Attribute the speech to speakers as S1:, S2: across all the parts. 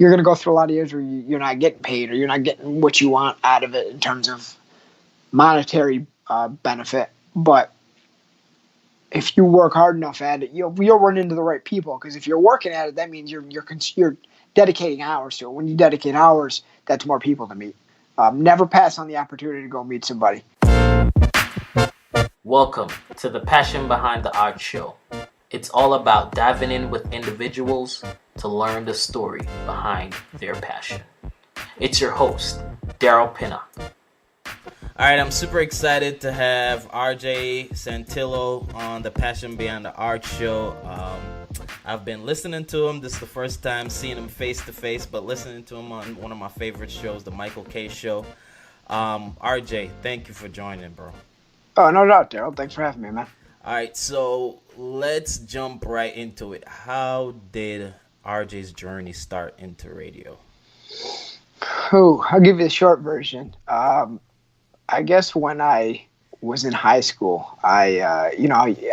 S1: you're going to go through a lot of years where you're not getting paid or you're not getting what you want out of it in terms of monetary benefit. But if you work hard enough at it, you'll run into the right people. Because if you're working at it, that means you're dedicating hours to it. When you dedicate hours, that's more people to meet. Never pass on the opportunity to go meet somebody.
S2: Welcome to the Passion Behind the Art Show. It's all about diving in with individuals to learn the story behind their passion. It's your host, Daryl Pinna.
S3: All right, I'm super excited to have RJ Santillo on the Passion Behind the Art Show. I've been listening to him. This is the first time seeing him face to face, but listening to him on one of my favorite shows, the Michael K. Show. RJ, thank you for joining, bro.
S1: Oh, no doubt, Daryl. Thanks for having me, man.
S3: All right, so let's jump right into it. How did RJ's journey start into radio?
S1: I'll give you the short version. I guess when I was in high school, a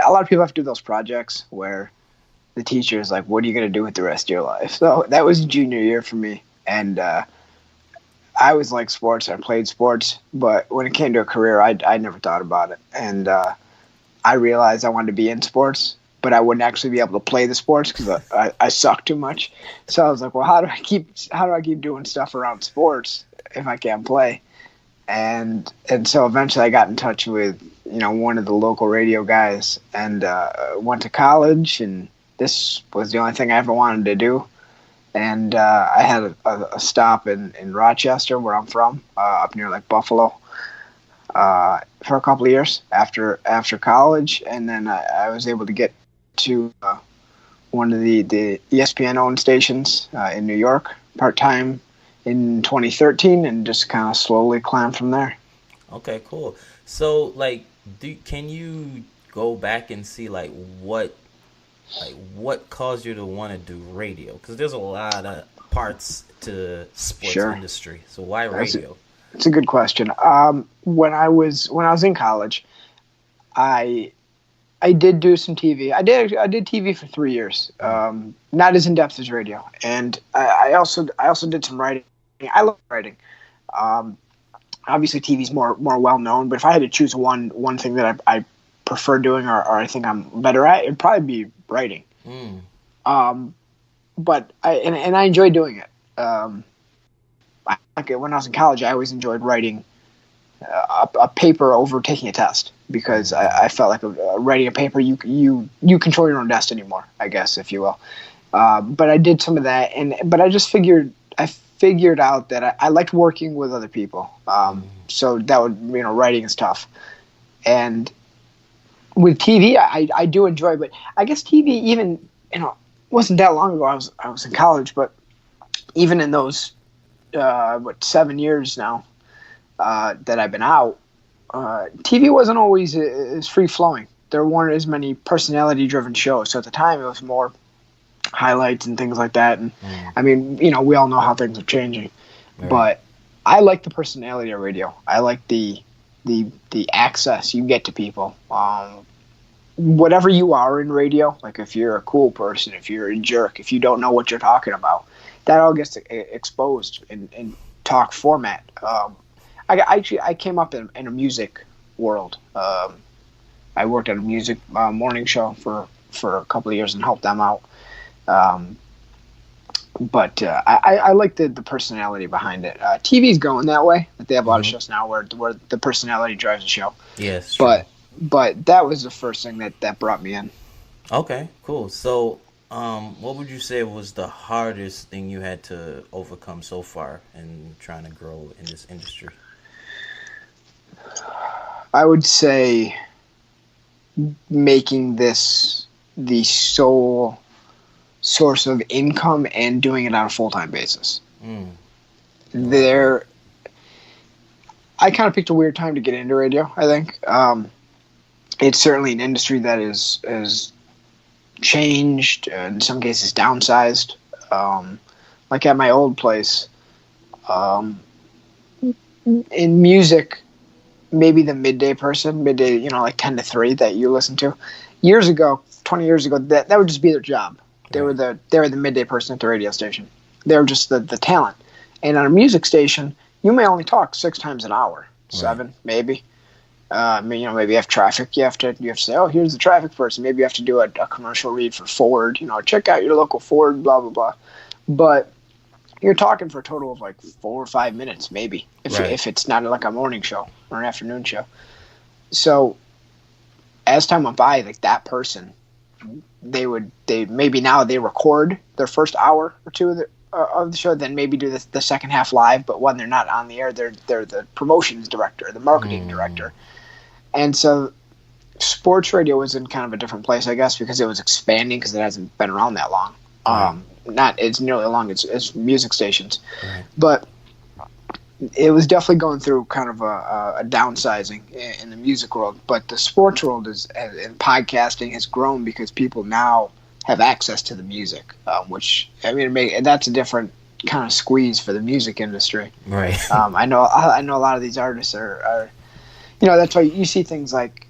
S1: lot of people have to do those projects where the teacher is like, what are you going to do with the rest of your life? So that was junior year for me. And I was like sports. I played sports. But when it came to a career, I never thought about it. And I realized I wanted to be in sports, but I wouldn't actually be able to play the sports because I suck too much. So I was like, well, how do I keep doing stuff around sports if I can't play? And so eventually I got in touch with, one of the local radio guys and went to college, and this was the only thing I ever wanted to do. And I had a stop in Rochester, where I'm from, up near like Buffalo, for a couple of years after college. And then I was able to get to one of the ESPN owned stations in New York part-time in 2013, and just kind of slowly climbed from there.
S3: Okay, cool. So, can you go back and see what caused you to want to do radio? Because there's a lot of parts to sports industry. So why radio?
S1: It's a good question. When I was in college, I did do some TV. I did TV for 3 years. Not as in depth as radio, and I also did some writing. I love writing. Obviously, TV's more well known, but if I had to choose one thing that I prefer doing or I think I'm better at, it'd probably be writing. But I enjoy doing it. When I was in college, I always enjoyed writing a paper over taking a test, because I felt like writing a paper, you control your own destiny more, I guess, if you will. But I did some of that, but I just figured out that I liked working with other people. So that would, writing is tough. And with TV, I do enjoy, but I guess TV even, wasn't that long ago. I was in college, but even in those 7 years now that I've been out, TV wasn't always as free flowing. There weren't as many personality driven shows. So at the time, it was more highlights and things like that. And I mean, we all know how things are changing. Right. But I like the personality of radio. I like the access you get to people. Whatever you are in radio, like if you're a cool person, if you're a jerk, if you don't know what you're talking about, that all gets exposed in talk format. I came up in a music world. I worked at a music morning show for a couple of years and helped them out. But I like the personality behind it. TV's going that way. They have a lot of shows now where the personality drives the show.
S3: Yes.
S1: But that was the first thing that brought me in.
S3: Okay, cool. So, what would you say was the hardest thing you had to overcome so far in trying to grow in this industry?
S1: I would say making this the sole source of income and doing it on a full-time basis. I kind of picked a weird time to get into radio, I think. It's certainly an industry that is changed, in some cases downsized. Like at my old place, in music, maybe the midday, like 10 to 3 that you listen to. 20 years ago, that would just be their job. They were the midday person at the radio station. They're just the talent. And on a music station, you may only talk 6 times an hour, 7 maybe. Maybe you have traffic. You have to say, oh, here's the traffic person. Maybe you have to do a commercial read for Ford. Check out your local Ford. Blah blah blah. But you're talking for a total of like 4 or 5 minutes, maybe, if it's not like a morning show or an afternoon show. So as time went by, like that person, they maybe now they record their first hour or two of the show, then maybe do the second half live. But when they're not on the air, they're the promotions director, the marketing director. And so sports radio was in kind of a different place, I guess, because it was expanding because it hasn't been around that long. Not as nearly long as music stations, but it was definitely going through kind of a downsizing in the music world. But the sports world and podcasting has grown because people now have access to the music, which that's a different kind of squeeze for the music industry. Right. I know a lot of these artists are that's why you see things like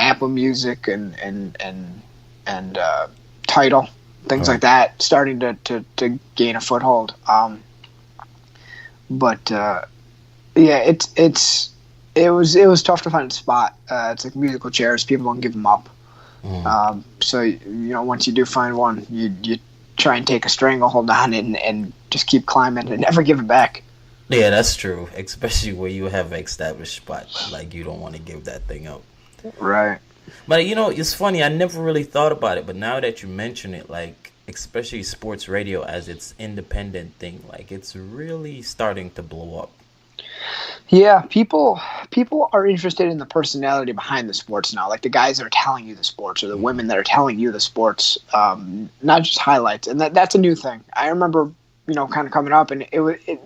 S1: Apple Music and Tidal, things like that, starting to gain a foothold. It was tough to find a spot. It's like musical chairs; people don't give them up. So once you do find one, you try and take a stranglehold on it and just keep climbing and never give it back.
S3: Yeah, that's true. Especially where you have an established spot, like you don't want to give that thing up.
S1: Right.
S3: But it's funny. I never really thought about it, but now that you mention it, like especially sports radio as its independent thing, like it's really starting to blow up.
S1: Yeah, people are interested in the personality behind the sports now, like the guys that are telling you the sports or the women that are telling you the sports, not just highlights. And that's a new thing. I remember, kind of coming up, and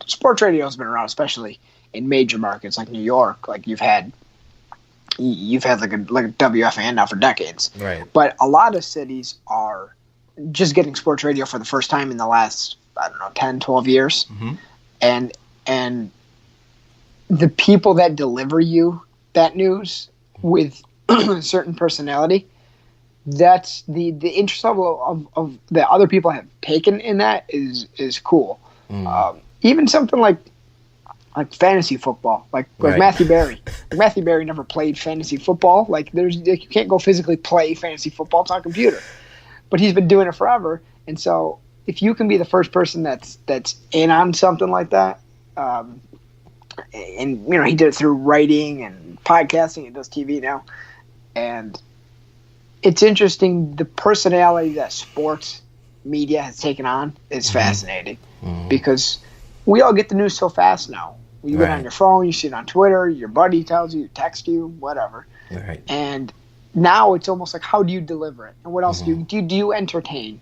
S1: sports radio has been around, especially in major markets like New York. Like you've had like a WFAN now for decades. Right. But a lot of cities are just getting sports radio for the first time in the last, 10, 12 years. Mm-hmm. And the people that deliver you that news with a certain personality, that's the interest level of that other people have taken in that is cool. Even something like fantasy football, like Matthew Berry. Matthew Berry never played fantasy football. You can't go physically play fantasy football. It's on a computer, but he's been doing it forever. And so if you can be the first person that's in on something like that, and he did it through writing and podcasting. He does TV now, and it's interesting. The personality that sports media has taken on is fascinating because we all get the news so fast now. You get on your phone, you see it on Twitter, your buddy tells you, text you, whatever. Right. And now it's almost like, how do you deliver it? And what else do you entertain?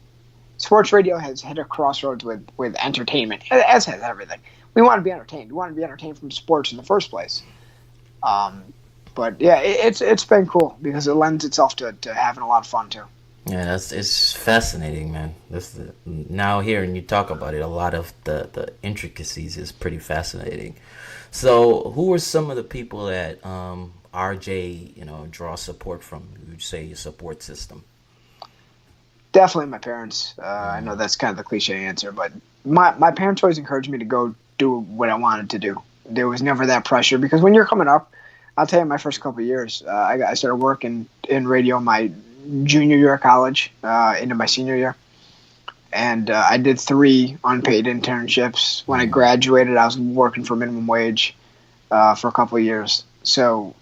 S1: Sports radio has hit a crossroads with entertainment, as has everything. We want to be entertained. We want to be entertained from sports in the first place. But yeah, it's been cool because it lends itself to having a lot of fun too.
S3: Yeah, it's fascinating, man. Now hearing you talk about it, a lot of the intricacies is pretty fascinating. So, who are some of the people that RJ draw support from? You'd say your support system.
S1: Definitely my parents. I know that's kind of the cliche answer, but my parents always encouraged me to go do what I wanted to do. There was never that pressure because when you're coming up, I'll tell you, my first couple of years, I started working in radio my junior year of college into my senior year, and I did 3 unpaid internships. When I graduated, I was working for minimum wage for a couple of years. So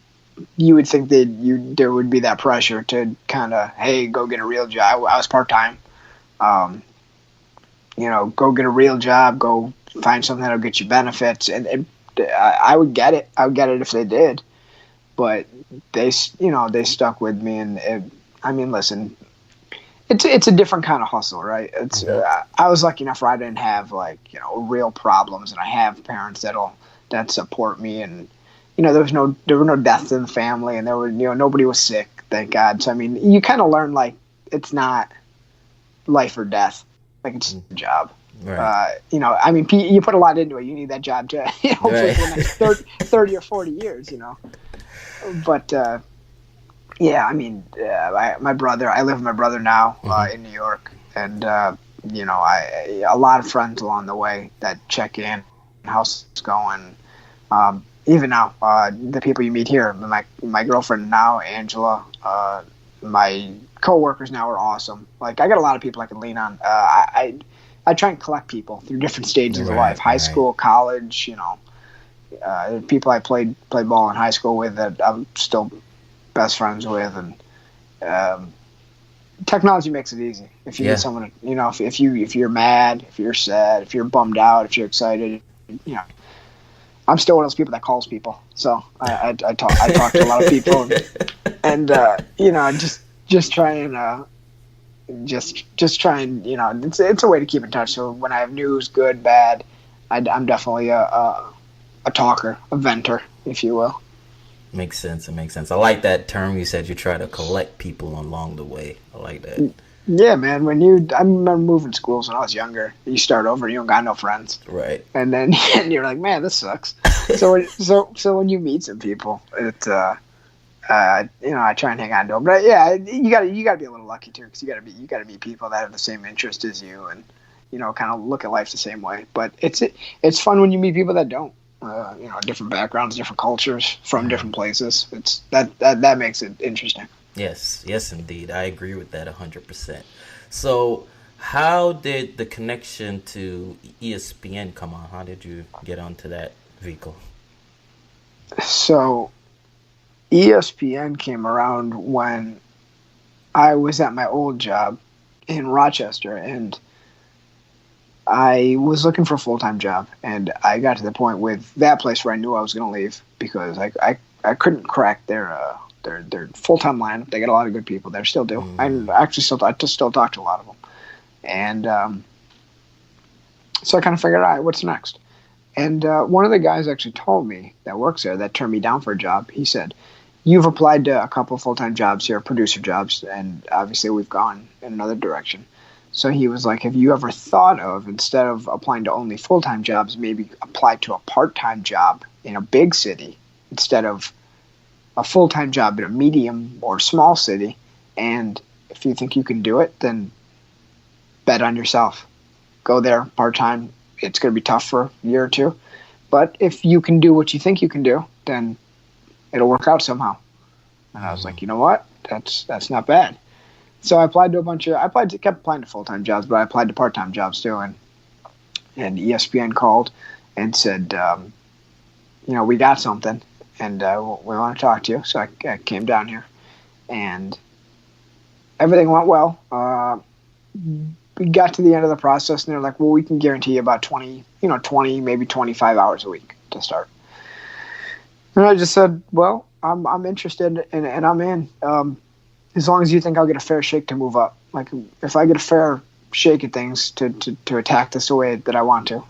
S1: you would think that there would be that pressure to kind of, hey, go get a real job. I was part-time. Go get a real job, go find something that'll get you benefits. And I would get it. I would get it if they did. But they stuck with me. And listen, it's a different kind of hustle, right? I was lucky enough where I didn't have real problems, and I have parents that support me, and there were no deaths in the family, and there were nobody was sick, thank God. So you kind of learn it's not life or death, it's a job. Right. You put a lot into it. You need that job to for the next 30 or 40 years, But my brother, I live with my brother now in New York, and a lot of friends along the way that check in, how's it's going. Even now, the people you meet here, my girlfriend now, Angela, my coworkers now are awesome. Like, I got a lot of people I can lean on. I try and collect people through different stages of life, high school, college. People I played ball in high school with that I'm still best friends with, and technology makes it easy. If you get someone, if you're mad, if you're sad, if you're bummed out, if you're excited, I'm still one of those people that calls people. So I talk to a lot of people, and just try and just try and it's a way to keep in touch. So when I have news, good, bad, I'm definitely a talker, a venter, if you will.
S3: Makes sense. It makes sense. I like that term you said. You try to collect people along the way. I like that.
S1: Yeah, man. I remember moving schools when I was younger. You start over, you don't got no friends,
S3: right?
S1: And then you're like, man, this sucks. So when you meet some people, it's I try and hang on to them. But yeah, you gotta be a little lucky too, because you gotta meet people that have the same interest as you, and kind of look at life the same way. But it's fun when you meet people that don't. Different backgrounds, different cultures, from different places. It's that makes it interesting.
S3: Yes, indeed. I agree with that 100%. So, how did the connection to ESPN come on? How did you get onto that vehicle?
S1: So, ESPN came around when I was at my old job in Rochester, and I was looking for a full-time job, and I got to the point with that place where I knew I was going to leave, because I couldn't crack their full-time lineup. They got a lot of good people there, still do. I actually still talk to a lot of them, and so I kind of figured, all right, what's next? And one of the guys actually told me that works there, that turned me down for a job. He said, "You've applied to a couple full-time jobs here, producer jobs, and obviously we've gone in another direction." So he was like, have you ever thought of, instead of applying to only full-time jobs, maybe apply to a part-time job in a big city instead of a full-time job in a medium or small city? And if you think you can do it, then bet on yourself. Go there part-time. It's going to be tough for a year or two. But if you can do what you think you can do, then it'll work out somehow. And I was like, you know what? That's not bad. So I applied to kept applying to full-time jobs, but I applied to part-time jobs too. And ESPN called and said, we got something, and we want to talk to you. So I came down here, and everything went well. We got to the end of the process, and they're like, well, we can guarantee you about 20, maybe 25 hours a week to start. And I just said, well, I'm interested, and I'm in. As long as you think I'll get a fair shake to move up. Like, if I get a fair shake at things to attack this the way that I want to,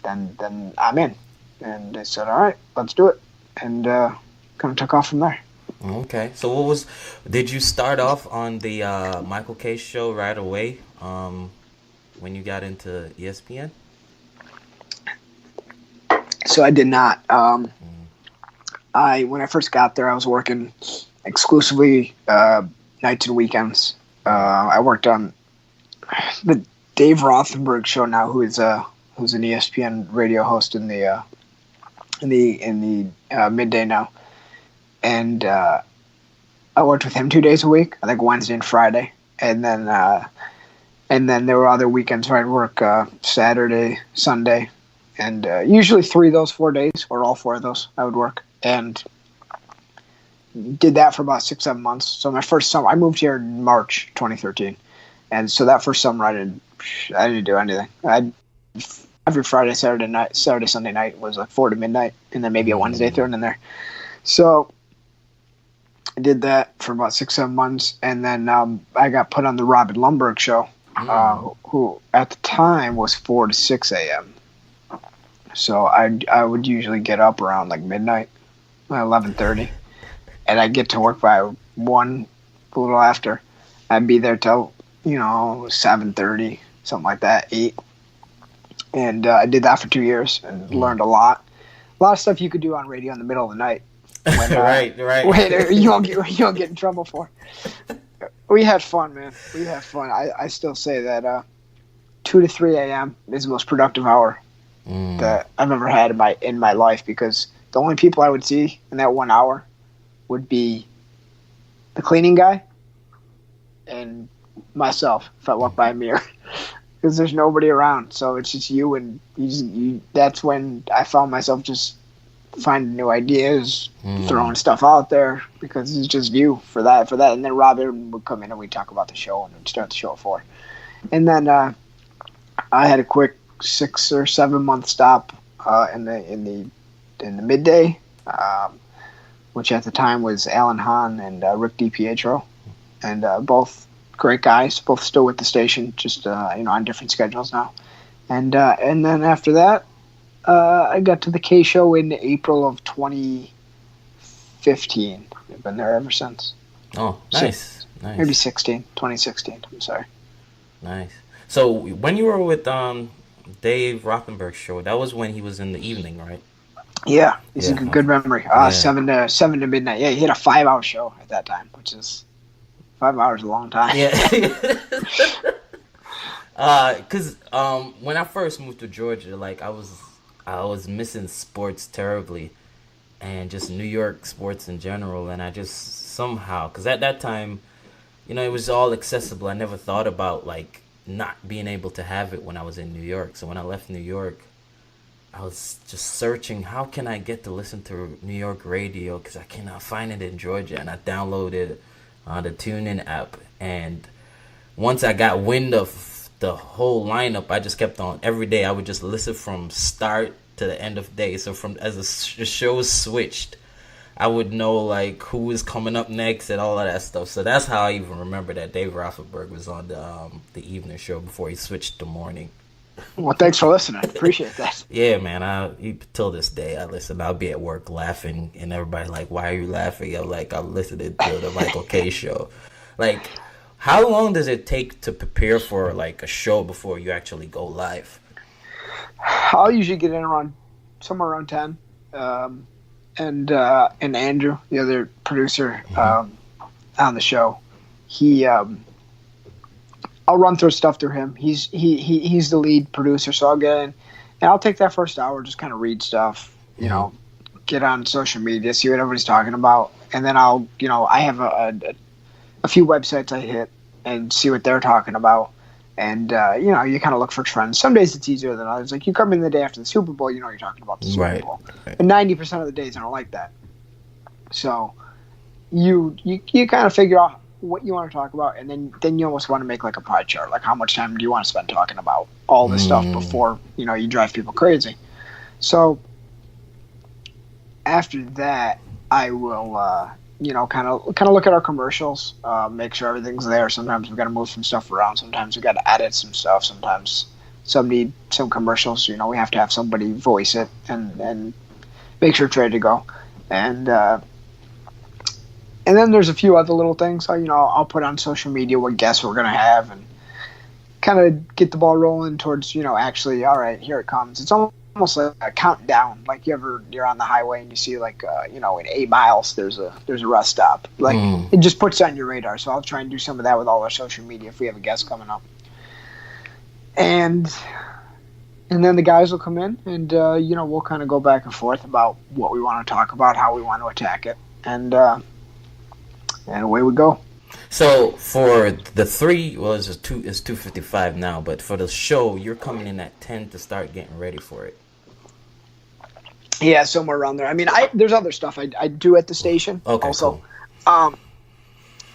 S1: then I'm in. And they said, all right, let's do it. And kind of took off from there.
S3: Okay. So did you start off on the Michael K show right away when you got into ESPN?
S1: So I did not. When I first got there, I was working exclusively nights and weekends. I worked on the Dave Rothenberg show now, who's an ESPN radio host in the midday now, and I worked with him 2 days a week, I think Wednesday and Friday, and then there were other weekends where I'd work Saturday, Sunday, and usually 3 of those 4 days, or all 4 of those, I would work, and did that for about 6-7 months. So my first summer, I moved here in March 2013, and so that first summer I didn't do anything. Every Friday, Saturday, Sunday night was like 4 to midnight, and then maybe a Wednesday thrown in there. So I did that for about 6-7 months, and then I got put on the Robin Lundberg show, who at the time was 4 to 6 a.m. So I would usually get up around like midnight, 11:30. And I'd get to work by 1, a little after. I'd be there till, 7:30, something like that, 8. And I did that for 2 years and learned a lot. A lot of stuff you could do on radio in the middle of the night. When,
S3: right.
S1: You won't get in trouble for. We had fun, man. We had fun. I still say that 2 to 3 a.m. is the most productive hour that I've ever had in my life, because the only people I would see in that 1 hour would be the cleaning guy and myself if I walk by a mirror, because there's nobody around. So it's just you, and you. That's when I found myself just finding new ideas, throwing stuff out there, because it's just you for that. And then Robin would come in and we'd talk about the show, and we'd start the show at 4. And then I had a quick 6 or 7 month stop in the midday, which at the time was Alan Hahn and Rick DiPietro, and both great guys, both still with the station, just on different schedules now. And then after that, I got to the K show in April of 2015. I've been there ever since.
S3: Oh, nice. Nice.
S1: Maybe 2016. I'm sorry.
S3: Nice. So when you were with Dave Rothenberg's show, that was when he was in the evening, right?
S1: Yeah, it's a good memory. 7 to midnight. Yeah, he had a 5-hour show at that time, which is 5 hours is a long time.
S3: Yeah. Because when I first moved to Georgia, like I was missing sports terribly, and just New York sports in general. And I just somehow, because at that time, it was all accessible. I never thought about like not being able to have it when I was in New York. So when I left New York, I was just searching, how can I get to listen to New York radio, because I cannot find it in Georgia. And I downloaded the TuneIn app, and once I got wind of the whole lineup, I just kept on. Every day I would just listen from start to the end of day. So as the show switched, I would know like who was coming up next and all of that stuff. So that's how I even remember that Dave Rothenberg was on the evening show before he switched to morning.
S1: Well, thanks for listening. Appreciate that.
S3: Yeah, man. Till this day, I listen. I'll be at work laughing, and everybody like, "Why are you laughing?" I'm like, "I'm listening to the Michael K show." Like, how long does it take to prepare for like a show before you actually go live?
S1: I'll usually get in somewhere around 10. And Andrew, the other producer on the show, I'll run through stuff through him. He's the lead producer, so I'll get in, and I'll take that first hour, just kind of read stuff, get on social media, see what everybody's talking about, and then I'll, I have a few websites I hit and see what they're talking about, and you kind of look for trends. Some days it's easier than others. Like you come in the day after the Super Bowl, you're talking about the Super Bowl, and 90% of the days I don't like that. So you kind of figure out what you want to talk about, and then you almost want to make like a pie chart, like how much time do you want to spend talking about all this stuff before you drive people crazy. So after that, I will kind of look at our commercials, make sure everything's there. Sometimes we've got to move some stuff around, sometimes we've got to edit some stuff, sometimes some need some commercials, we have to have somebody voice it and make sure it's ready to go. And then there's a few other little things. I'll put on social media what guests we're going to have, and kind of get the ball rolling towards, actually, all right, here it comes. It's almost like a countdown. Like you're on the highway and you see like, in 8 miles, there's a rest stop. Like it just puts it on your radar. So I'll try and do some of that with all our social media if we have a guest coming up. And then the guys will come in and, we'll kind of go back and forth about what we want to talk about, how we want to attack it. And away we go.
S3: So for the 3, well, it's 2:55 now, but for the show, you're coming in at 10 to start getting ready for it.
S1: Yeah, somewhere around there. I mean, there's other stuff I do at the station.
S3: Okay,
S1: also.
S3: Cool.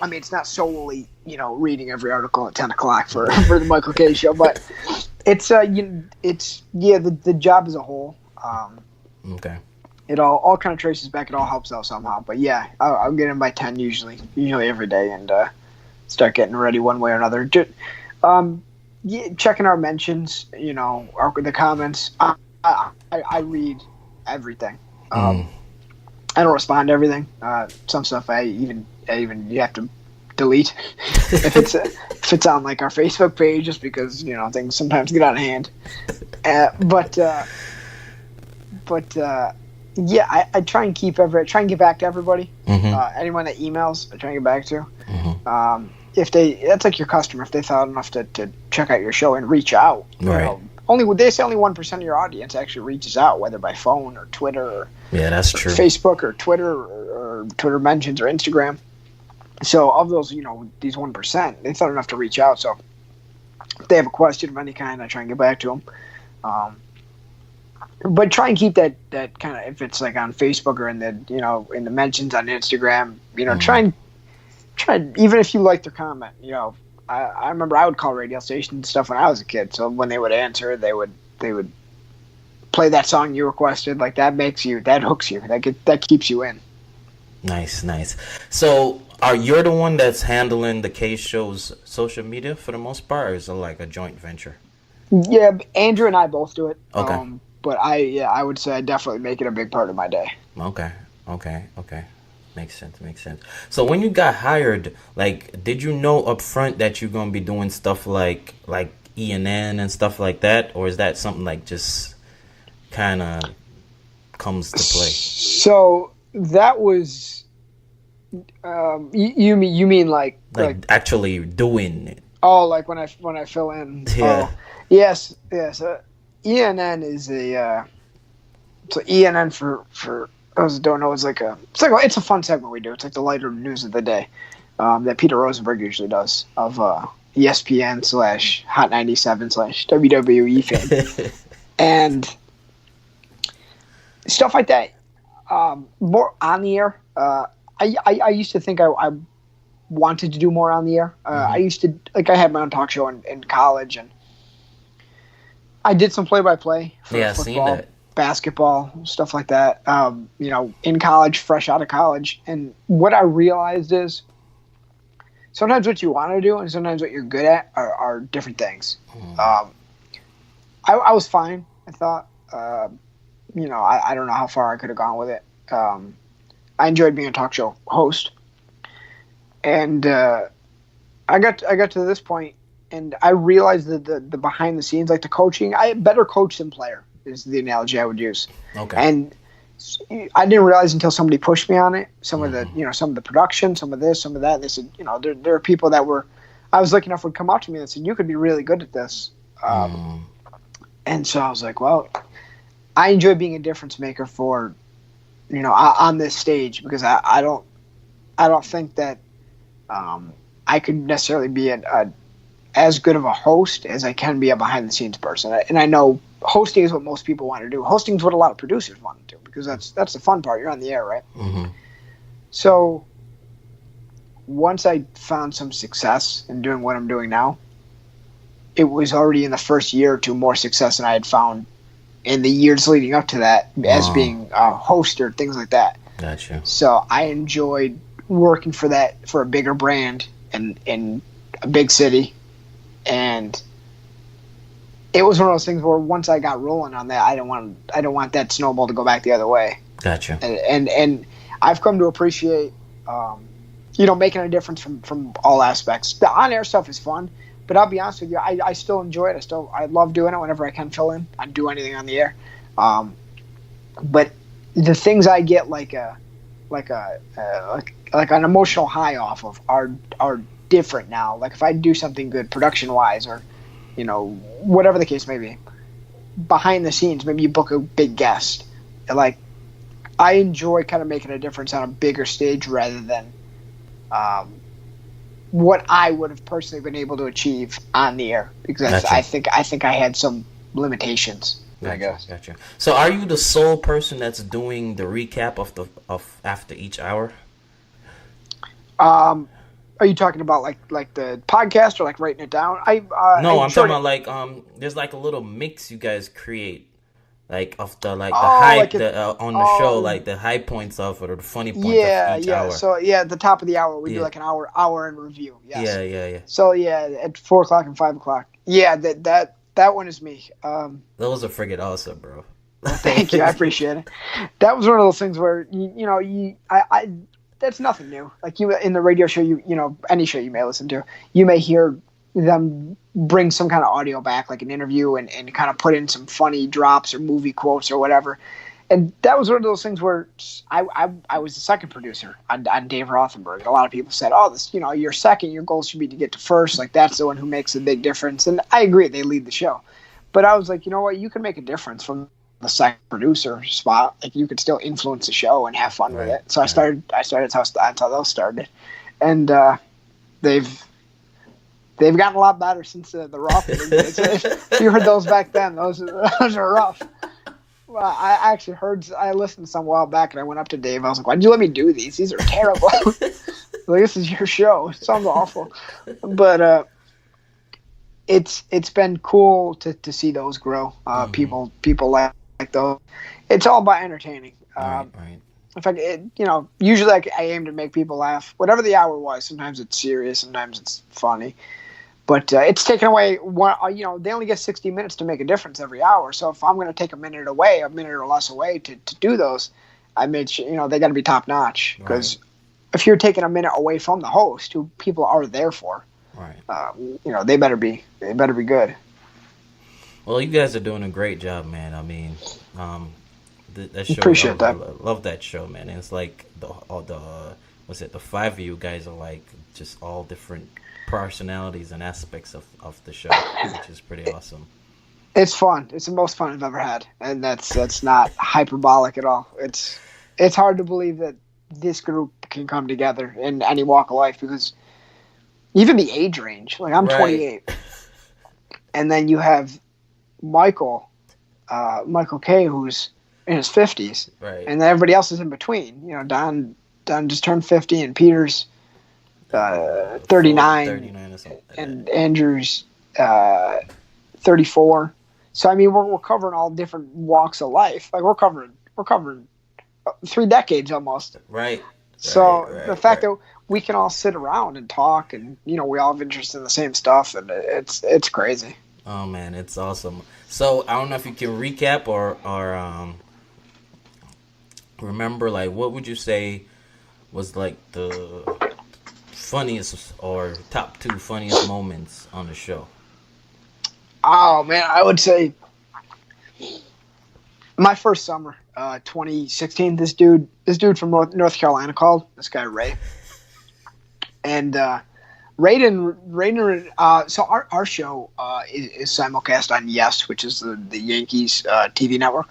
S1: I mean, it's not solely reading every article at 10 o'clock for the Michael K show, but it's the job as a whole.
S3: Okay.
S1: It all kind of traces back. It all helps out somehow. But yeah, I'll get in by 10 usually every day, and start getting ready one way or another. Just, checking our mentions, the comments. I read everything. I don't respond to everything. Some stuff I even you have to delete if it's on like our Facebook page, just because things sometimes get out of hand. Yeah, I try and get back to everybody. Anyone that emails, I try and get back to. that's like your customer. If they thought enough to check out your show and reach out,
S3: Right.
S1: They say only 1% of your audience actually reaches out, whether by phone or Twitter or
S3: that's true.
S1: Facebook or Twitter or Twitter mentions or Instagram. So of those, these 1%, they thought enough to reach out. So if they have a question of any kind, I try and get back to them. But try and keep that kind of, if it's like on Facebook or in the mentions on Instagram, try and even if you like their comment, I remember I would call radio stations and stuff when I was a kid. So when they would answer, they would play that song you requested. Like that hooks you, that keeps you in.
S3: Nice. So are you the one that's handling the K show's social media for the most part, or is it like a joint venture?
S1: Yeah, Andrew and I both do it.
S3: Okay.
S1: But I would say I definitely make it a big part of my day.
S3: Okay. Makes sense. So when you got hired, like, did you know up front that you're gonna be doing stuff like ESPN and stuff like that, or is that something like just kind of comes to play?
S1: So that was, you mean like
S3: actually doing it?
S1: Oh, like when I fill in.
S3: Yeah.
S1: Oh, yes. ENN is so ENN for those who don't know, it's a fun segment we do. It's like the lighter news of the day that Peter Rosenberg usually does of ESPN / Hot 97 / WWE fame and stuff like that. More on the air. I used to think I wanted to do more on the air. I used to I had my own talk show in college, and I did some play-by-play for football,
S3: seen that.
S1: Basketball, stuff like that. In college, fresh out of college, and what I realized is sometimes what you want to do and sometimes what you're good at are different things. I was fine. I thought, I don't know how far I could have gone with it. I enjoyed being a talk show host, and I got to this point, and I realized that the behind the scenes, like the coaching, I better coach than player is the analogy I would use.
S3: Okay.
S1: And I didn't realize until somebody pushed me on it. Some of the production, some of this, some of that. They said, there are people that I was lucky enough would come up to me and said, you could be really good at this. And so I was like, well, I enjoy being a difference maker for, on this stage, because I don't think that I could necessarily be as good of a host as I can be a behind the scenes person. And I know hosting is what most people want to do. Hosting is what a lot of producers want to do, because that's the fun part. You're on the air, right?
S3: Mm-hmm.
S1: So once I found some success in doing what I'm doing now, it was already in the first year or two more success than I had found in the years leading up to that as being a host or things like that.
S3: Gotcha.
S1: So I enjoyed working for a bigger brand in a big city, and it was one of those things where once I got rolling on that, I don't want that snowball to go back the other way.
S3: Gotcha.
S1: And I've come to appreciate, making a difference from all aspects. The on-air stuff is fun, but I'll be honest with you, I still enjoy it. I love doing it whenever I can fill in. I'd do anything on the air. But the things I get like an emotional high off of are different now. Like if I do something good production wise, or whatever the case may be, behind the scenes, maybe you book a big guest. Like I enjoy kind of making a difference on a bigger stage rather than what I would have personally been able to achieve on the air, because
S3: Gotcha.
S1: I think I had some limitations.
S3: Gotcha,
S1: I guess.
S3: Gotcha. So, are you the sole person that's doing the recap of after each hour?
S1: Are you talking about like the podcast or like writing it down?
S3: I'm talking about like there's like a little mix you guys create, like of the high on the show, like the high points of it or the funny points of each hour.
S1: So at the top of the hour we do like an hour in review. Yes.
S3: Yeah.
S1: So at 4:00 and 5:00. Yeah, that one is me.
S3: Those are friggin' awesome, bro.
S1: Thank you, I appreciate it. That was one of those things where I that's nothing new. Like you in the radio show, any show you may listen to, you may hear them bring some kind of audio back, like an interview, and kind of put in some funny drops or movie quotes or whatever. And that was one of those things where I was the second producer on Dave Rothenberg. A lot of people said, "Oh, this, you're second. Your goal should be to get to first. Like that's the one who makes a big difference." And I agree, they lead the show. But I was like, you know what? You can make a difference from the second producer spot. Like you could still influence the show and have fun with it. So I started. That's how those started, and they've gotten a lot better since the Rothenberg days. If you heard those back then, those are rough. Well, I listened to some a while back, and I went up to Dave. I was like, "Why'd you let me do these? These are terrible." Like, this is your show. It sounds awful. But it's been cool to see those grow. People like those. It's all about entertaining.
S3: Right.
S1: In fact, usually I aim to make people laugh. Whatever the hour was, sometimes it's serious, sometimes it's funny. But it's taken away one. They only get 60 minutes to make a difference every hour. So if I'm going to take a minute or less away to do those, I made sure they got to be top notch. Because if you're taking a minute away from the host, who people are there for, they better be good.
S3: Well, you guys are doing a great job, man. I mean, that show.
S1: Appreciate that.
S3: I love that show, man. And it's like the 5 of you guys are like just all different personalities and aspects of the show, which is pretty awesome.
S1: It's fun. It's the most fun I've ever had, and that's not hyperbolic at all. It's hard to believe that this group can come together in any walk of life, because even the age range, like I'm 28, and then you have Michael K, who's in his 50s, and then everybody else is in between. Don just turned 50, and Peter's 39 or something, and Andrew's 34. So I mean, we're covering all different walks of life. Like we're covering 3 decades almost.
S3: Right.
S1: So the fact that we can all sit around and talk, and we all have interest in the same stuff, and it's crazy.
S3: Oh man, it's awesome. So I don't know if you can recap or remember, like, what would you say was like the funniest or top 2 funniest moments on the show?
S1: Oh man, I would say my first summer, 2016. This dude from North Carolina called. This guy Ray, and Ray. So our show is simulcast on Yes, which is the Yankees TV network,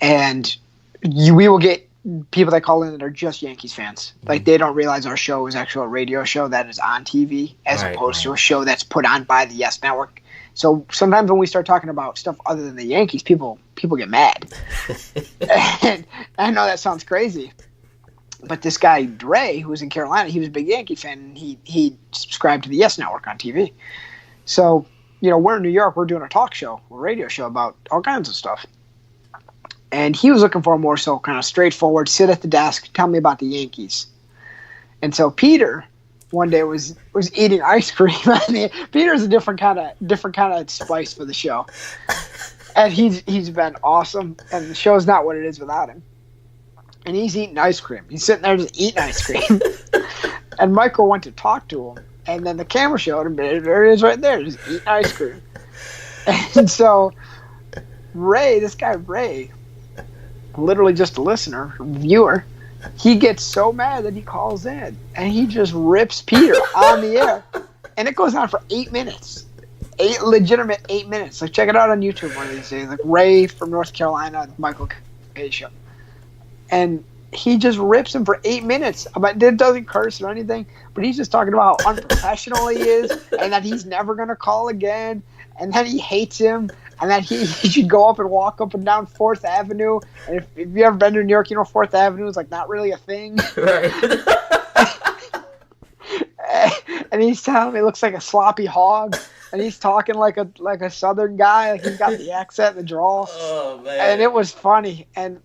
S1: and we will get people that call in that are just Yankees fans. Like they don't realize our show is actually a radio show that is on TV as opposed to a show that's put on by the Yes Network. So sometimes when we start talking about stuff other than the Yankees, people get mad. And I know that sounds crazy, but this guy Dre, who was in Carolina, he was a big Yankee fan, and he subscribed to the Yes Network on TV. So we're in New York, we're doing a talk show, a radio show about all kinds of stuff. And he was looking for a more so kind of straightforward, sit at the desk, tell me about the Yankees. And so Peter one day was eating ice cream. Peter's a different kind of spice for the show. And he's been awesome, and the show's not what it is without him. And he's eating ice cream. He's sitting there just eating ice cream. And Michael went to talk to him, and then the camera showed him, there it is right there, just eating ice cream. And so this guy Ray, literally just a listener, viewer, he gets so mad that he calls in and he just rips Peter on the air, and it goes on for 8 minutes. 8 minutes. Like, check it out on YouTube one of these days. Like Ray from North Carolina, Michael K show, and he just rips him for 8 minutes. It doesn't curse or anything, but he's just talking about how unprofessional he is, and that he's never gonna call again, and that he hates him, and that he should go up and walk up and down 4th Avenue. And if you've ever been to New York, 4th Avenue is like not really a thing.
S3: Right.
S1: And he's telling me it looks like a sloppy hog, and he's talking like a Southern guy. Like he's got the accent and the drawl.
S3: Oh man!
S1: And it was funny. And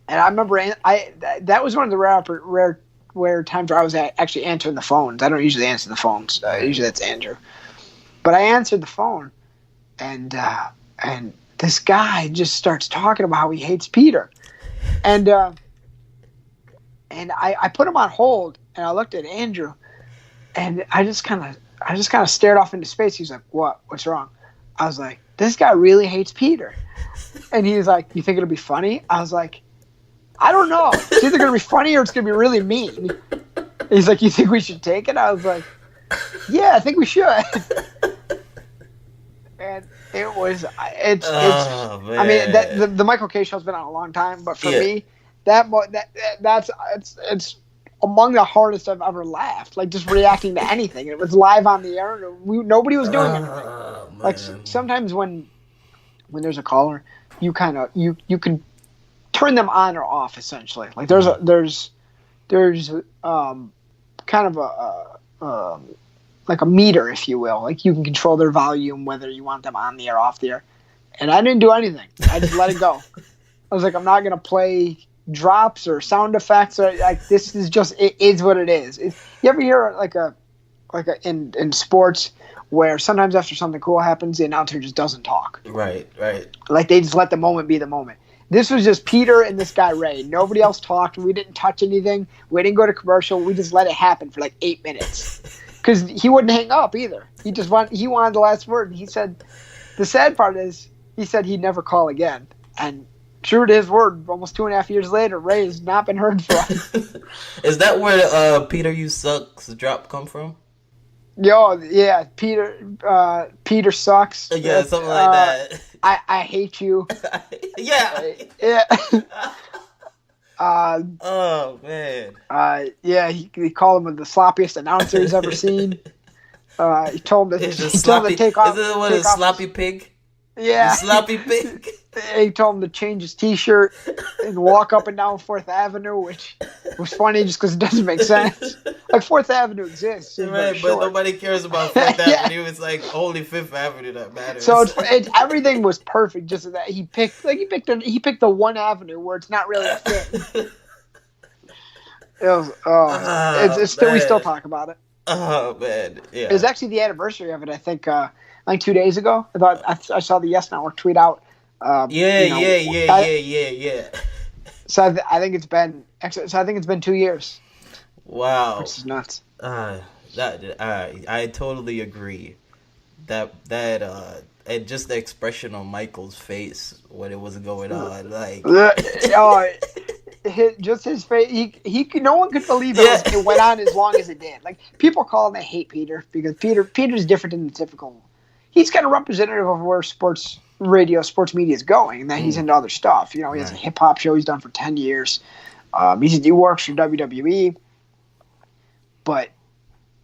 S1: I remember that was one of the rare times where I was actually answering the phones. I don't usually answer the phones. Usually that's Andrew. But I answered the phone. And this guy just starts talking about how he hates Peter, and I put him on hold, and I looked at Andrew, and I just kind of stared off into space. He's like, "What? What's wrong?" I was like, this guy really hates Peter. And he was like, you think it'll be funny? I was like, I don't know. It's either going to be funny or it's going to be really mean. He's like, you think we should take it? I was like, yeah, I think we should. And it's I mean, the Michael K show's been on a long time, but for me, it's among the hardest I've ever laughed. Like, just reacting to anything. It was live on the air, and nobody was doing anything. Like, sometimes when there's a caller, you kind of you can turn them on or off, essentially. Like, there's kind of a like a meter, if you will. Like, you can control their volume, whether you want them on the air or off the air. And I didn't do anything. I just let it go. I was like, I'm not gonna play drops or sound effects, or like, this is just, it is what it is. You ever hear like a in sports where sometimes after something cool happens, the announcer just doesn't talk.
S3: Right.
S1: Like, they just let the moment be the moment. This was just Peter and this guy Ray. Nobody else talked. We didn't touch anything. We didn't go to commercial. We just let it happen for like 8 minutes. Because he wouldn't hang up either. He wanted the last word. And he said, the sad part is, he said he'd never call again. And true to his word, almost 2.5 years later, Ray has not been heard from.
S3: Is that where Peter You Suck's drop come from?
S1: Yo, yeah, Peter sucks.
S3: Yeah, something like that.
S1: I hate you.
S3: Yeah.
S1: Yeah.
S3: Oh man.
S1: Yeah, he called him the sloppiest announcer he's ever seen. He told him to take off.
S3: Is it what a sloppy pig?
S1: Yeah.
S3: You sloppy pig.
S1: He told him to change his T-shirt and walk up and down 4th Avenue, which was funny just because it doesn't make sense. Like, 4th Avenue exists.
S3: Right, but nobody cares about 4th Avenue. It's like only 5th Avenue that matters.
S1: So it's everything was perfect. Just that he picked the one avenue where it's not really a fit. It was we still talk about it.
S3: Oh man, yeah.
S1: It was actually the anniversary of it. I think 2 days ago. I saw the Yes Network tweet out.
S3: Yeah.
S1: So I think it's been 2 years.
S3: Wow,
S1: which is nuts.
S3: I totally agree. That and just the expression on Michael's face when it was going on, like
S1: just his face. No one could believe it went on as long as it did. Like, people call him, they hate Peter because Peter's different than the typical. He's kind of representative of where sports media is going, and that he's into other stuff. You know, he has a hip hop show he's done for 10 years. He works for WWE, but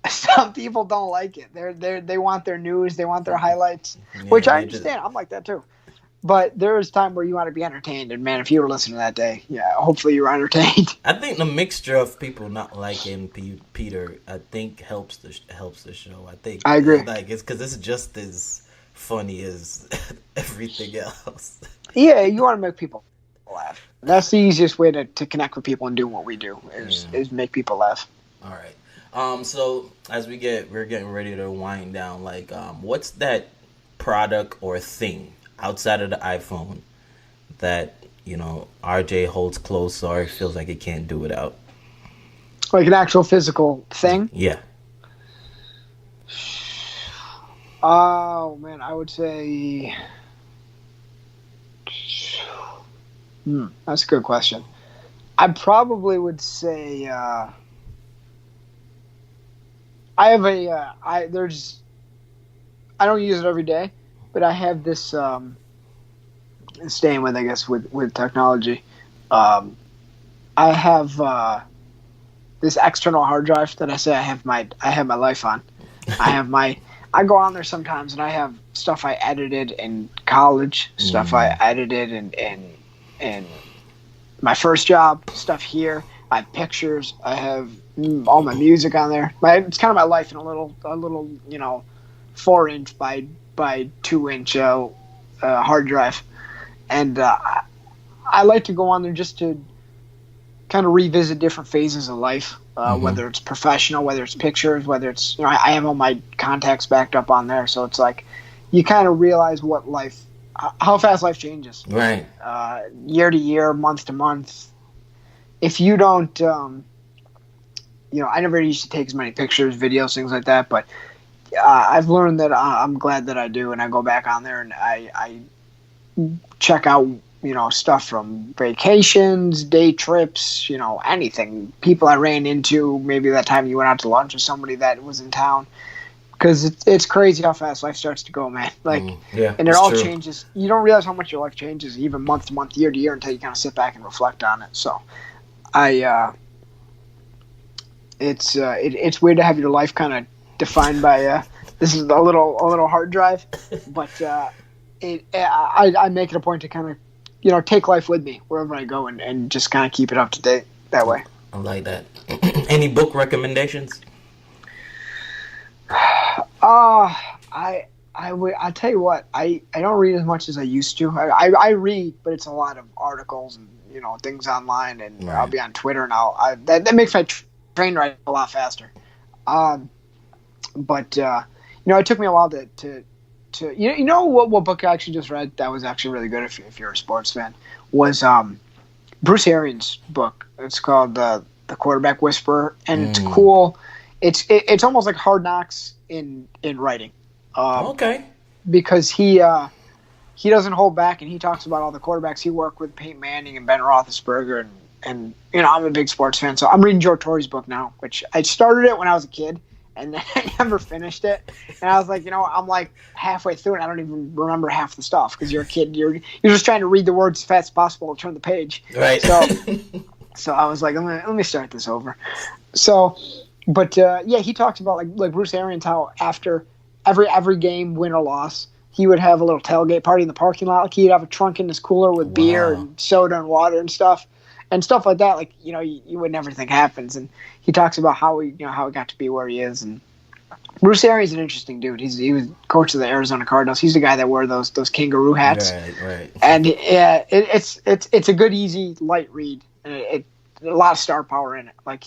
S1: some people don't like it. They want their news, they want their highlights, which I understand. I'm like that too. But there is time where you want to be entertained, and man, if you were listening that day, hopefully you were entertained.
S3: I think the mixture of people not liking Peter, I think helps the show. I agree. Like, it's because it's just as funny as everything else. Yeah, you want to make people laugh. That's the easiest way to connect with people and do what we do is make people laugh. All right. So as we're getting ready to wind down, like, what's that product or thing outside of the iPhone that, RJ holds close or feels like it can't do without?
S1: Like an actual physical thing?
S3: Yeah.
S1: Oh, man, I would say... that's a good question. I probably would say... I have I don't use it every day, but I have this staying with, I guess, with technology. I have this external hard drive that I say I have my life on. I go on there sometimes and I have stuff I edited in college, stuff I edited in my first job, stuff here. I have pictures. I have all my music on there. It's kind of my life in a little 4-inch by 2-inch hard drive, and I like to go on there just to kind of revisit different phases of life, whether it's professional, whether it's pictures, whether it's I have all my contacts backed up on there, so it's like you kind of realize how fast life changes,
S3: right?
S1: Year to year, month to month. If you don't, I never used to take as many pictures, videos, things like that, but I've learned that I'm glad that I do, and I go back on there and I check out, stuff from vacations, day trips, anything. People I ran into, maybe that time you went out to lunch with somebody that was in town. Because it's crazy how fast life starts to go, man. And it all changes. You don't realize how much your life changes, even month to month, year to year, until you kind of sit back and reflect on it. So, it's weird to have your life kind of defined by this is a little hard drive, but I make it a point to kind of take life with me wherever I go and just kind of keep it up to date that way.
S3: I like that. Any book recommendations?
S1: I tell you what, I don't read as much as I used to. I read, but it's a lot of articles and things online, and right. I'll be on Twitter, and that makes my train ride a lot faster. But it took me a while to what book I actually just read that was actually really good if you're a sports fan was Bruce Arians' book. It's called The Quarterback Whisperer, and it's cool. It's almost like Hard Knocks in writing.
S3: Okay.
S1: Because he doesn't hold back, and he talks about all the quarterbacks he worked with, Peyton Manning and Ben Roethlisberger, and I'm a big sports fan, so I'm reading Joe Torre's book now, which I started it when I was a kid, and then I never finished it, and I was like, I'm like halfway through, and I don't even remember half the stuff, because you're a kid, you're just trying to read the words as fast as possible to turn the page.
S3: Right.
S1: So I was like, let me start this over. So, but he talks about like Bruce Arians, how after every game, win or loss, he would have a little tailgate party in the parking lot. Like he'd have a trunk in his cooler with beer and soda and water and stuff like that. Like you would never think happens. And he talks about how he got to be where he is. And Bruce Arians is an interesting dude. He was coach of the Arizona Cardinals. He's the guy that wore those kangaroo hats.
S3: Right.
S1: And it's a good, easy, light read. And a lot of star power in it. Like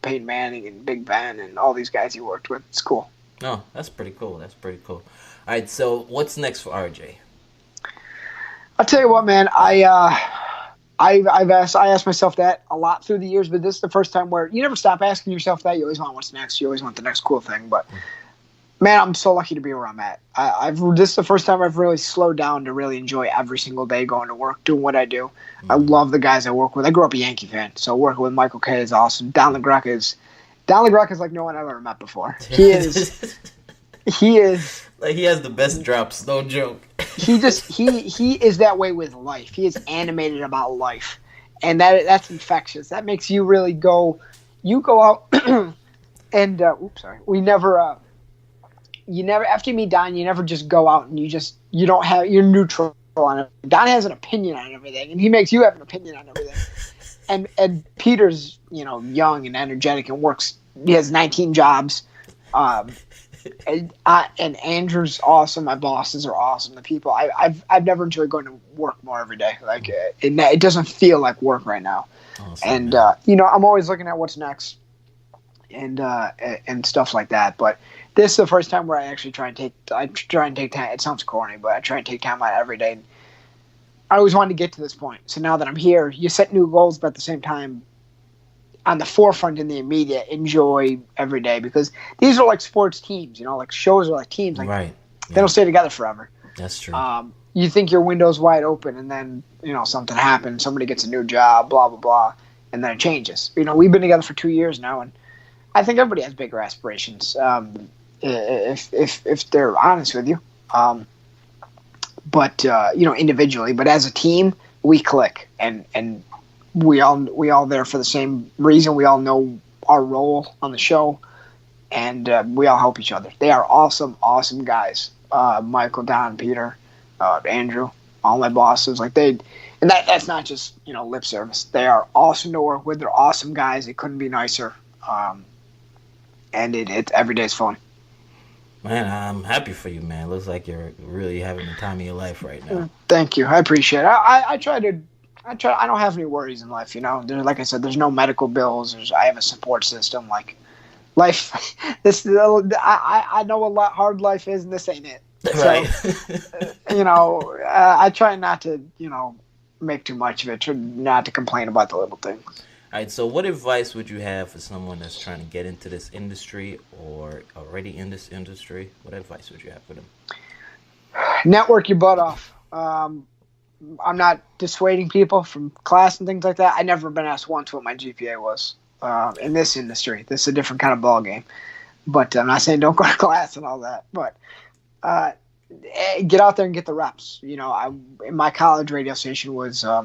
S1: Peyton Manning and Big Ben and all these guys he worked with. It's cool.
S3: Oh, that's pretty cool. All right, so what's next for RJ?
S1: I'll tell you what, man. I've asked myself that a lot through the years, but this is the first time where you never stop asking yourself that. You always want what's next. You always want the next cool thing. But man, I'm so lucky to be where I'm at. This is the first time I've really slowed down to really enjoy every single day going to work, doing what I do. I love the guys I work with. I grew up a Yankee fan, so working with Michael Kay is awesome. Don LaGreca is like no one I've ever met before. He is
S3: like he has the best drops, no joke.
S1: he is that way with life. He is animated about life, and that's infectious. That makes you really go. You go out and we never. You never, after you meet Don, you never just go out and you don't have, you're neutral on it. Don has an opinion on everything, and he makes you have an opinion on everything. And Peter's young and energetic and works. He has 19 jobs. And Andrew's awesome. My bosses are awesome. The people I've never enjoyed going to work more every day. Like it doesn't feel like work right now. Awesome, and I'm always looking at what's next and stuff like that. But this is the first time where I actually try and take time. It sounds corny, but I try and take time out every day. I always wanted to get to this point. So now that I'm here, you set new goals, but at the same time, on the forefront in the immediate, enjoy every day, because these are like sports teams, like shows are like teams. Like,
S3: right.
S1: They don't stay together forever.
S3: That's true.
S1: You think your window's wide open, and then, something happens, somebody gets a new job, blah, blah, blah, and then it changes. We've been together for 2 years now, and I think everybody has bigger aspirations, if they're honest with you. But individually, but as a team, we click, and we all there for the same reason. We all know our role on the show, and we all help each other. They are awesome guys. Michael, Don, Peter, Andrew, all my bosses. That's not just lip service. They are awesome to work with. They're awesome guys. They couldn't be nicer. And it every day is fun.
S3: Man, I'm happy for you, man. Looks like you're really having the time of your life right now.
S1: Thank you. I appreciate it. I don't have any worries in life, like I said, there's no medical bills. I have a support system. Like life, I know what hard life is, and this ain't it.
S3: Right.
S1: So, I try not to, make too much of it, try not to complain about the little things.
S3: right, so what advice would you have for someone that's trying to get into this industry or already in this industry? What advice would you have for them?
S1: Network your butt off. I'm not dissuading people from class and things like that. I never been asked once what my GPA was in this industry. This is a different kind of ball game. But I'm not saying don't go to class and all that. But get out there and get the reps. You know, my college radio station was, it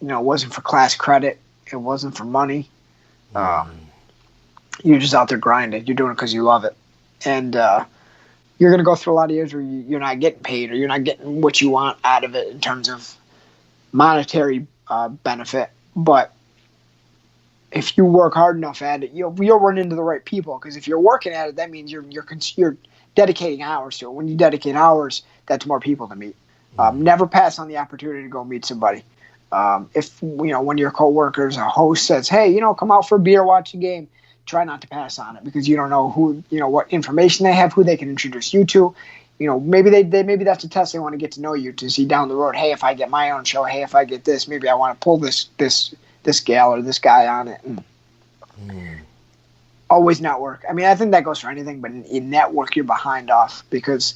S1: wasn't for class credit. It wasn't for money. You're just out there grinding. You're doing it because you love it. And you're going to go through a lot of years where you're not getting paid or you're not getting what you want out of it in terms of monetary benefit. But if you work hard enough at it, you'll run into the right people. Because if you're working at it, that means you're dedicating hours to it. When you dedicate hours, that's more people to meet. Never pass on the opportunity to go meet somebody. If one of your coworkers, a host says, "Hey, come out for a beer, watch a game," try not to pass on it because you don't know who, what information they have, who they can introduce you to. Maybe maybe that's a test they want to get to know you to see down the road. Hey, if I get my own show, hey, if I get this, maybe I want to pull this gal or this guy on it. Always network. I mean, I think that goes for anything, but in network, you're behind off because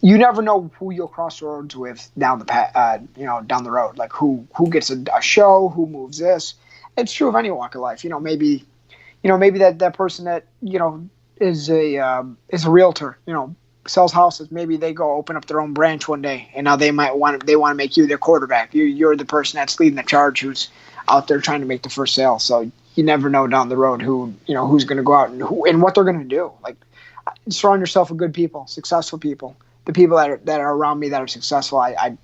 S1: you never know who you'll cross roads with down the road. Like who gets a show, who moves this. It's true of any walk of life. Maybe that person that is a realtor. Sells houses. Maybe they go open up their own branch one day, and now they want to make you their quarterback. You're the person that's leading the charge, who's out there trying to make the first sale. So you never know down the road who's going to go out and what they're going to do. Like, surround yourself with good people, successful people. The people that are around me that are successful, I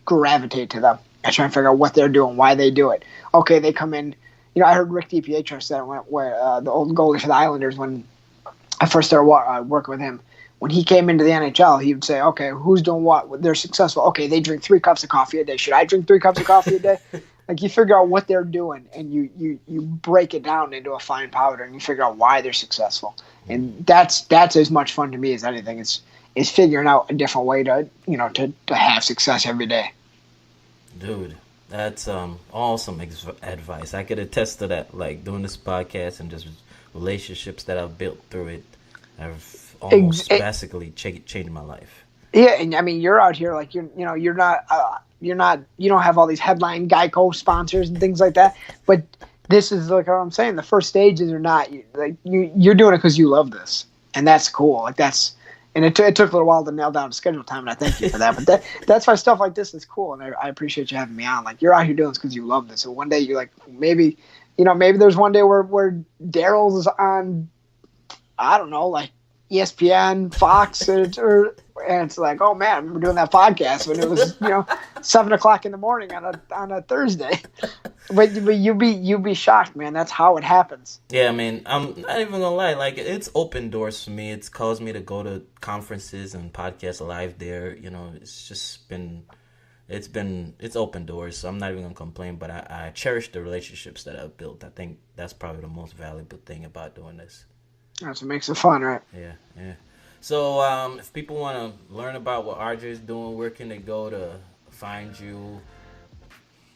S1: gravitate to them. I try and figure out what they're doing, why they do it. Okay, they come in. I heard Rick DiPietro say the old goalie for the Islanders when I first started working with him. When he came into the NHL, he would say, "Okay, who's doing what? They're successful. Okay, they drink 3 cups of coffee a day. Should I drink 3 cups of coffee a day?" Like, you figure out what they're doing, and you break it down into a fine powder, and you figure out why they're successful. And that's as much fun to me as anything. It's figuring out a different way to have success every day.
S3: Dude, that's awesome advice. I could attest to that. Like, doing this podcast and just relationships that I've built through it, I've almost basically changed my life.
S1: Yeah, and I mean, you're out here like you don't have all these headline Geico sponsors and things like that. But this is like what I'm saying. The first stages are not you're doing it because you love this, and that's cool. Like and it took a little while to nail down the schedule time, and I thank you for that. But that's why stuff like this is cool, and I appreciate you having me on. Like, you're out here doing this because you love this. So one day you're like, maybe there's one day where Daryl's on, I don't know, like ESPN, Fox, or and it's like, oh man, I remember doing that podcast when it was 7:00 in the morning on a Thursday. But you'd be shocked, man. That's how it happens.
S3: Yeah, I mean, I'm not even gonna lie. Like, it's open doors for me. It's caused me to go to conferences and podcasts live there. It's just been, it's open doors. So I'm not even gonna complain. But I cherish the relationships that I've built. I think that's probably the most valuable thing about doing this.
S1: That's what makes it fun, right?
S3: Yeah. So, if people want to learn about what RJ is doing, where can they go to find you?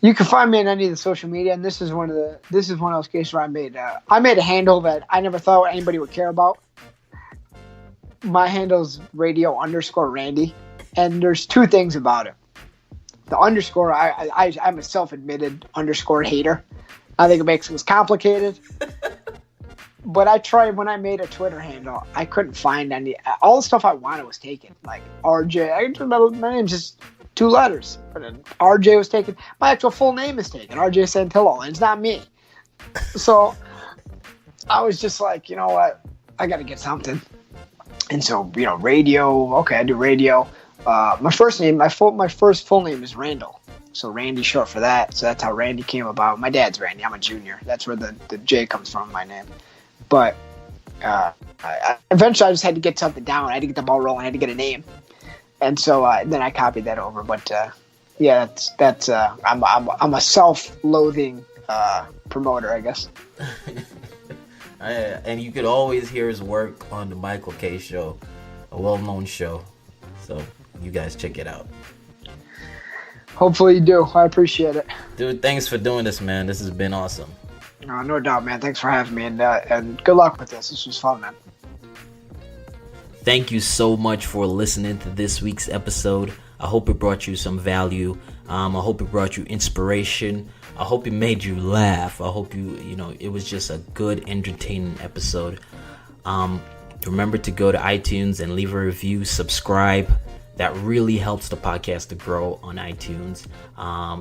S1: You can find me on any of the social media, and this is one of those cases where I made a handle that I never thought anybody would care about. My handle's radio_Randy, and there's 2 things about it. The underscore, I'm a self-admitted underscore hater. I think it makes things complicated. But I tried when I made a Twitter handle. I couldn't find all the stuff I wanted was taken. Like RJ, my name's just 2 letters. But RJ was taken. My actual full name is taken. RJ Santillo, and it's not me. So I was just like, you know what? I got to get something. And so, radio. Okay, I do radio. My first name, my first full name is Randall. So Randy short for that. So that's how Randy came about. My dad's Randy. I'm a junior. That's where the J comes from, my name. But eventually I just had to get something down. I had to get the ball rolling. I had to get a name. And so then I copied that over. But yeah, that's I'm a self-loathing promoter, I guess.
S3: And you could always hear his work on the Michael K Show, a well-known show. So you guys check it out.
S1: Hopefully you do. I appreciate it.
S3: Dude, thanks for doing this, man. This has been awesome.
S1: No doubt, man. Thanks for having me, and good luck with this. This was fun, man.
S2: Thank you so much for listening to this week's episode. I hope it brought you some value. I hope it brought you inspiration. I hope it made you laugh. I hope it was just a good, entertaining episode. Remember to go to iTunes and leave a review, subscribe. That really helps the podcast to grow on iTunes.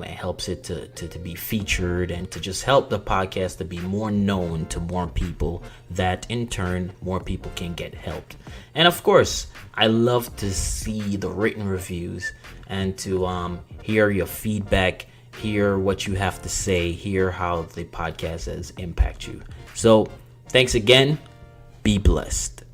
S2: It helps it to be featured and to just help the podcast to be more known to more people, that in turn more people can get helped. And of course, I love to see the written reviews and to hear your feedback, hear what you have to say, hear how the podcast has impacted you. So thanks again. Be blessed.